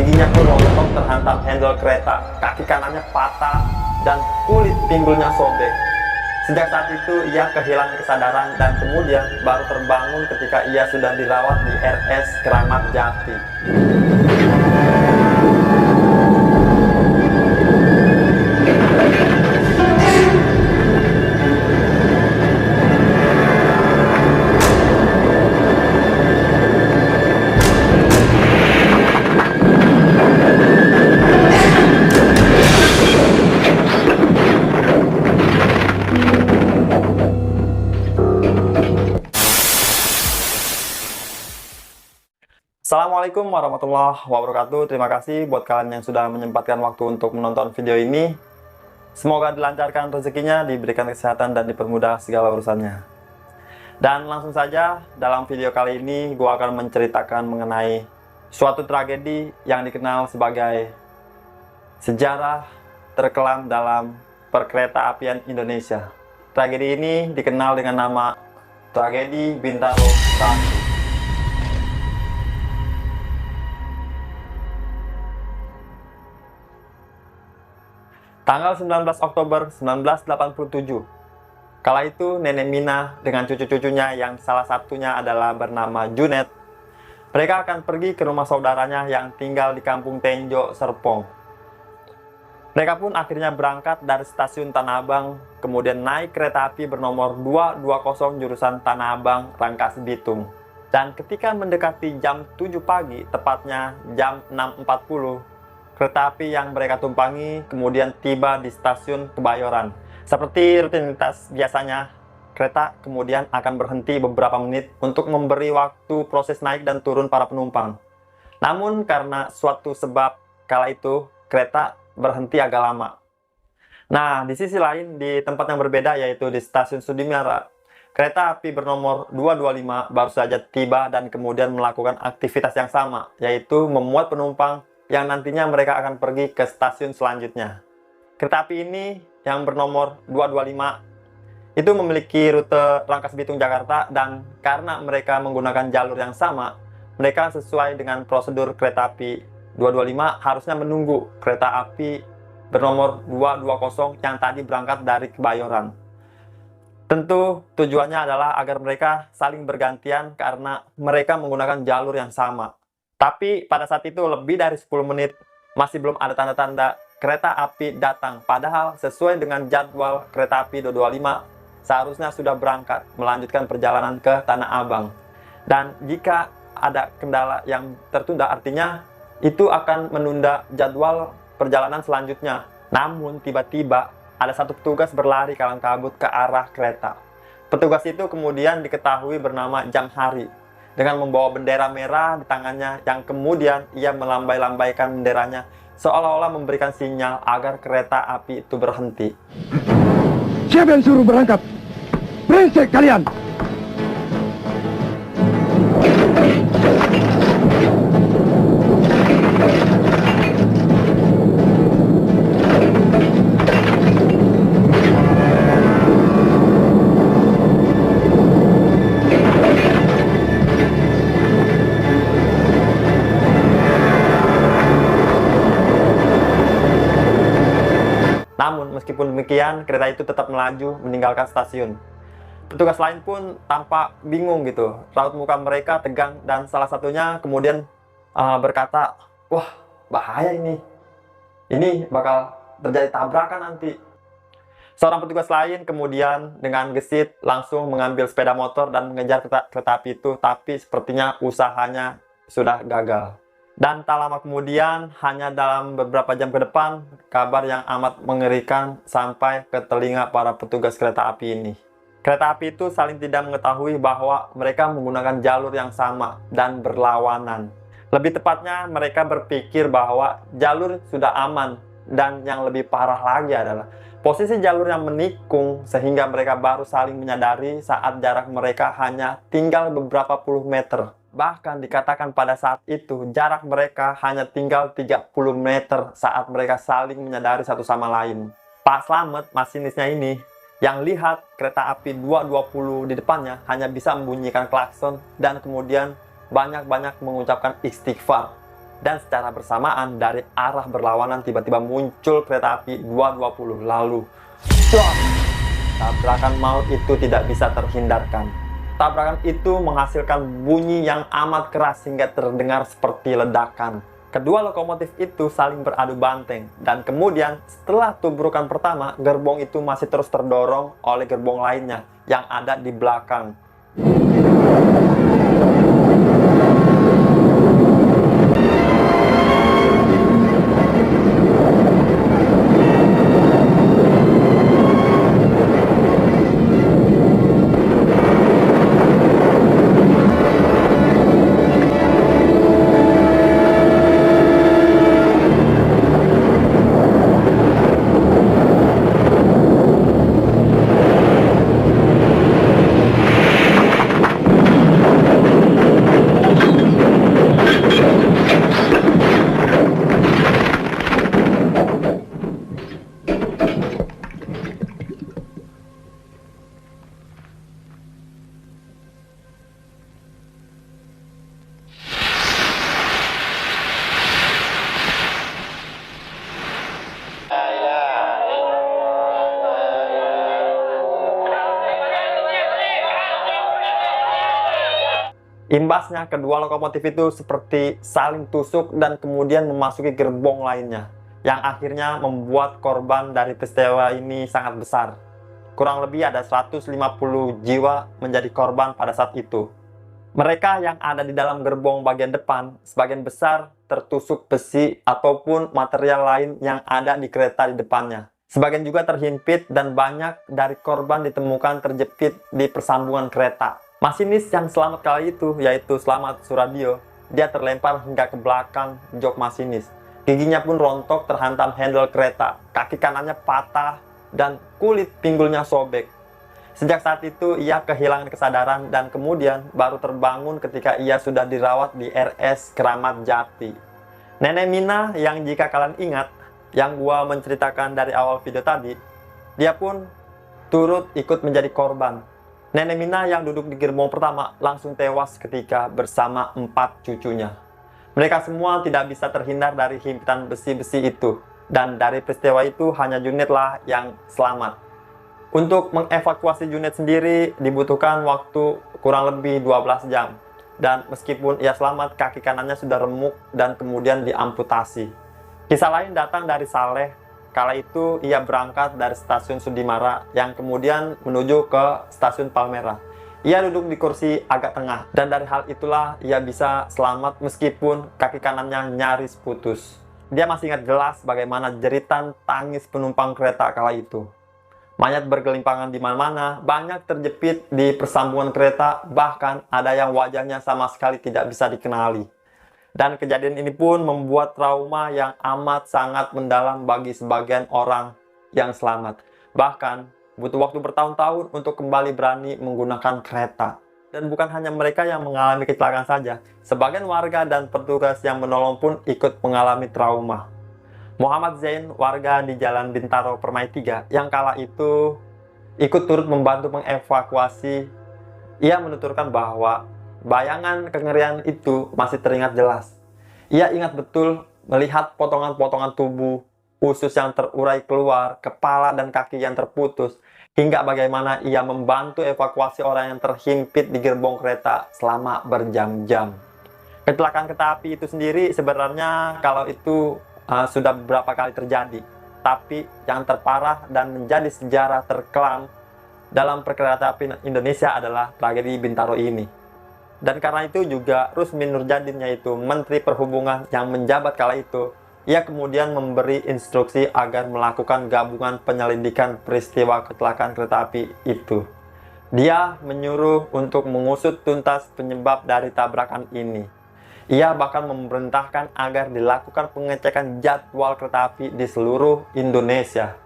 giginya pun rontok terhantam handle kereta, kaki kanannya patah, dan kulit pinggulnya sobek. Sejak saat itu ia kehilangan kesadaran dan kemudian baru terbangun ketika ia sudah dirawat di RS Keramat Jati. Assalamualaikum warahmatullahi wabarakatuh. Terima kasih buat kalian yang sudah menyempatkan waktu untuk menonton video ini. Semoga dilancarkan rezekinya, diberikan kesehatan, dan dipermudah segala urusannya. Dan langsung saja, dalam video kali ini gue akan menceritakan mengenai suatu tragedi yang dikenal sebagai sejarah terkelam dalam perkereta-apian Indonesia. Tragedi ini dikenal dengan nama Tragedi Bintaro 1. Tanggal 19 Oktober 1987, kala itu Nenek Mina dengan cucu-cucunya yang salah satunya adalah bernama Junet, mereka akan pergi ke rumah saudaranya yang tinggal di Kampung Tenjo, Serpong. Mereka pun akhirnya berangkat dari stasiun Tanah Abang, kemudian naik kereta api bernomor 220 jurusan Tanah Abang, Rangkas Bitung. Dan ketika mendekati jam 7 pagi, tepatnya jam 6.40, kereta api yang mereka tumpangi kemudian tiba di stasiun Kebayoran. Seperti rutinitas biasanya, kereta kemudian akan berhenti beberapa menit untuk memberi waktu proses naik dan turun para penumpang. Namun karena suatu sebab kala itu kereta berhenti agak lama. Nah, di sisi lain, di tempat yang berbeda yaitu di stasiun Sudimara, kereta api bernomor 225 baru saja tiba dan kemudian melakukan aktivitas yang sama, yaitu memuat penumpang yang nantinya mereka akan pergi ke stasiun selanjutnya. Kereta api ini yang bernomor 225 itu memiliki rute Rangkas Bitung Jakarta, dan karena mereka menggunakan jalur yang sama, mereka sesuai dengan prosedur kereta api 225 harusnya menunggu kereta api bernomor 220 yang tadi berangkat dari Kebayoran. Tentu tujuannya adalah agar mereka saling bergantian karena mereka menggunakan jalur yang sama. Tapi pada saat itu lebih dari 10 menit masih belum ada tanda-tanda kereta api datang. Padahal sesuai dengan jadwal kereta api 225 seharusnya sudah berangkat melanjutkan perjalanan ke Tanah Abang. Dan jika ada kendala yang tertunda, artinya itu akan menunda jadwal perjalanan selanjutnya. Namun tiba-tiba ada satu petugas berlari kalang kabut ke arah kereta. Petugas itu kemudian diketahui bernama Jamhari, dengan membawa bendera merah di tangannya, yang kemudian ia melambai-lambaikan benderanya seolah-olah memberikan sinyal agar kereta api itu berhenti. Siapa yang suruh berangkat? Brengsek kalian! Namun meskipun demikian, kereta itu tetap melaju meninggalkan stasiun. Petugas lain pun tampak bingung gitu, raut muka mereka tegang, dan salah satunya kemudian berkata, "Wah, bahaya ini bakal terjadi tabrakan nanti." Seorang petugas lain kemudian dengan gesit langsung mengambil sepeda motor dan mengejar kereta api itu, tapi sepertinya usahanya sudah gagal. Dan tak lama kemudian, hanya dalam beberapa jam ke depan, kabar yang amat mengerikan sampai ke telinga para petugas kereta api ini. Kereta api itu saling tidak mengetahui bahwa mereka menggunakan jalur yang sama dan berlawanan. Lebih tepatnya, mereka berpikir bahwa jalur sudah aman, dan yang lebih parah lagi adalah posisi jalur yang menikung, sehingga mereka baru saling menyadari saat jarak mereka hanya tinggal beberapa puluh meter. Bahkan dikatakan pada saat itu jarak mereka hanya tinggal 30 meter saat mereka saling menyadari satu sama lain. Pak Slamet, masinisnya ini, yang lihat kereta api 220 di depannya hanya bisa membunyikan klakson dan kemudian banyak-banyak mengucapkan istighfar. Dan secara bersamaan dari arah berlawanan tiba-tiba muncul kereta api 220 lalu. Dor! Tabrakan maut itu tidak bisa terhindarkan. Tabrakan itu menghasilkan bunyi yang amat keras hingga terdengar seperti ledakan. Kedua lokomotif itu saling beradu banteng, dan kemudian setelah tubrukan pertama, gerbong itu masih terus terdorong oleh gerbong lainnya yang ada di belakang. Imbasnya, kedua lokomotif itu seperti saling tusuk dan kemudian memasuki gerbong lainnya, yang akhirnya membuat korban dari peristiwa ini sangat besar. Kurang lebih ada 150 jiwa menjadi korban pada saat itu. Mereka yang ada di dalam gerbong bagian depan, sebagian besar tertusuk besi ataupun material lain yang ada di kereta di depannya. Sebagian juga terhimpit dan banyak dari korban ditemukan terjepit di persambungan kereta. Masinis yang selamat kali itu, yaitu Slamet Soeradio, dia terlempar hingga ke belakang jok masinis. Giginya pun rontok terhantam handle kereta, kaki kanannya patah, dan kulit pinggulnya sobek. Sejak saat itu, ia kehilangan kesadaran dan kemudian baru terbangun ketika ia sudah dirawat di RS Kramat Jati. Nenek Mina yang jika kalian ingat, yang gua menceritakan dari awal video tadi, dia pun turut ikut menjadi korban. Nenek Mina yang duduk di gerbong pertama langsung tewas ketika bersama 4 cucunya. Mereka semua tidak bisa terhindar dari himpitan besi-besi itu. Dan dari peristiwa itu hanya Junet lah yang selamat. Untuk mengevakuasi Junet sendiri dibutuhkan waktu kurang lebih 12 jam. Dan meskipun ia selamat, kaki kanannya sudah remuk dan kemudian diamputasi. Kisah lain datang dari Saleh. Kala itu ia berangkat dari stasiun Sudimara yang kemudian menuju ke stasiun Palmera. Ia duduk di kursi agak tengah dan dari hal itulah ia bisa selamat meskipun kaki kanannya nyaris putus. Dia masih ingat jelas bagaimana jeritan tangis penumpang kereta kala itu. Mayat bergelimpangan di mana-mana, banyak terjepit di persambungan kereta, bahkan ada yang wajahnya sama sekali tidak bisa dikenali. Dan kejadian ini pun membuat trauma yang amat sangat mendalam bagi sebagian orang yang selamat. Bahkan butuh waktu bertahun-tahun untuk kembali berani menggunakan kereta. Dan bukan hanya mereka yang mengalami kecelakaan saja. Sebagian warga dan petugas yang menolong pun ikut mengalami trauma. Muhammad Zain, warga di Jalan Bintaro Permai 3, yang kala itu ikut turut membantu mengevakuasi. Ia menuturkan bahwa bayangan kengerian itu masih teringat jelas. Ia ingat betul melihat potongan-potongan tubuh, usus yang terurai keluar, kepala dan kaki yang terputus, hingga bagaimana ia membantu evakuasi orang yang terhimpit di gerbong kereta selama berjam-jam. Kecelakaan kereta api itu sendiri sebenarnya kalau itu sudah beberapa kali terjadi. Tapi yang terparah dan menjadi sejarah terkelam dalam perkereta api Indonesia adalah tragedi Bintaro ini. Dan karena itu juga Rusmin Nurjadin, yaitu Menteri Perhubungan yang menjabat kala itu, ia kemudian memberi instruksi agar melakukan gabungan penyelidikan peristiwa kecelakaan kereta api itu. Dia menyuruh untuk mengusut tuntas penyebab dari tabrakan ini. Ia bahkan memerintahkan agar dilakukan pengecekan jadwal kereta api di seluruh Indonesia.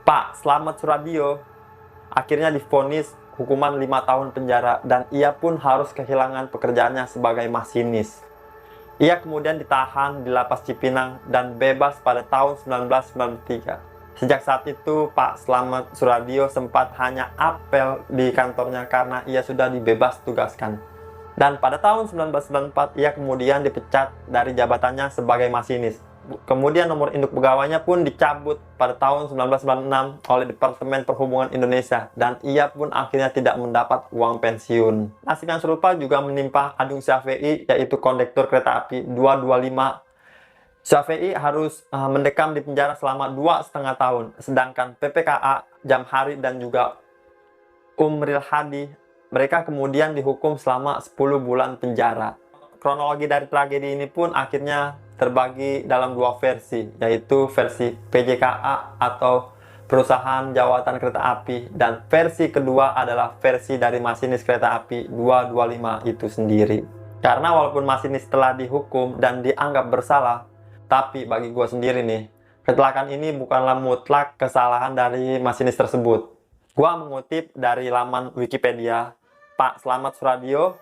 Pak Slamet Soeradio akhirnya divonis hukuman 5 tahun penjara dan ia pun harus kehilangan pekerjaannya sebagai masinis. Ia kemudian ditahan di Lapas Cipinang dan bebas pada tahun 1993. Sejak saat itu, Pak Slamet Soeradio sempat hanya apel di kantornya karena ia sudah dibebas tugaskan. Dan pada tahun 1994 ia kemudian dipecat dari jabatannya sebagai masinis. Kemudian nomor induk pegawainya pun dicabut pada tahun 1996 oleh Departemen Perhubungan Indonesia dan ia pun akhirnya tidak mendapat uang pensiun. Nasib yang serupa juga menimpa Adung Syafei, yaitu kondektur kereta api 225. Syafei harus mendekam di penjara selama 2,5 tahun, sedangkan PPKA, Jamhari dan juga Umril Hadi mereka kemudian dihukum selama 10 bulan penjara. Kronologi dari tragedi ini pun akhirnya terbagi dalam dua versi, yaitu versi PJKA atau Perusahaan Jawatan Kereta Api, dan versi kedua adalah versi dari masinis kereta api 225 itu sendiri. Karena walaupun masinis telah dihukum dan dianggap bersalah, tapi bagi gue sendiri nih, kecelakaan ini bukanlah mutlak kesalahan dari masinis tersebut. Gua mengutip dari laman Wikipedia, Pak Slamet Suradyo,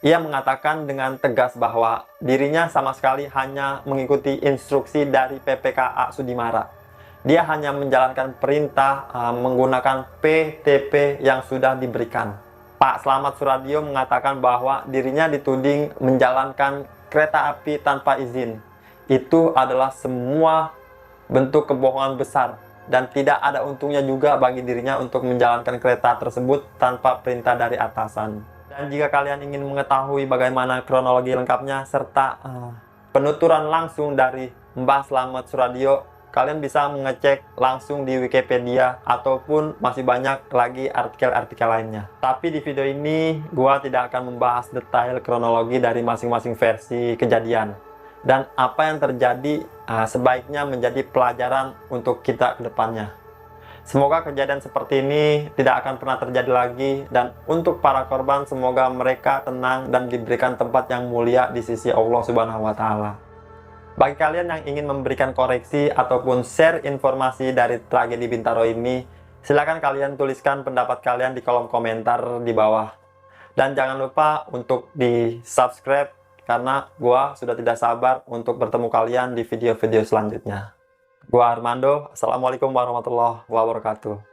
ia mengatakan dengan tegas bahwa dirinya sama sekali hanya mengikuti instruksi dari PPKA Sudimara. Dia hanya menjalankan perintah menggunakan PTP yang sudah diberikan. Pak Slamet Suradyo mengatakan bahwa dirinya dituding menjalankan kereta api tanpa izin. Itu adalah semua bentuk kebohongan besar dan tidak ada untungnya juga bagi dirinya untuk menjalankan kereta tersebut tanpa perintah dari atasan. Dan jika kalian ingin mengetahui bagaimana kronologi lengkapnya serta penuturan langsung dari Mbah Slamet Suradyo, kalian bisa mengecek langsung di Wikipedia ataupun masih banyak lagi artikel-artikel lainnya. Tapi di video ini gua tidak akan membahas detail kronologi dari masing-masing versi kejadian dan apa yang terjadi sebaiknya menjadi pelajaran untuk kita ke depannya. Semoga kejadian seperti ini tidak akan pernah terjadi lagi, dan untuk para korban semoga mereka tenang dan diberikan tempat yang mulia di sisi Allah Subhanahu wa Ta'ala. Bagi kalian yang ingin memberikan koreksi ataupun share informasi dari tragedi Bintaro ini, silakan kalian tuliskan pendapat kalian di kolom komentar di bawah. Dan jangan lupa untuk di subscribe karena gua sudah tidak sabar untuk bertemu kalian di video-video selanjutnya. Gua Armando, Assalamualaikum warahmatullahi wabarakatuh.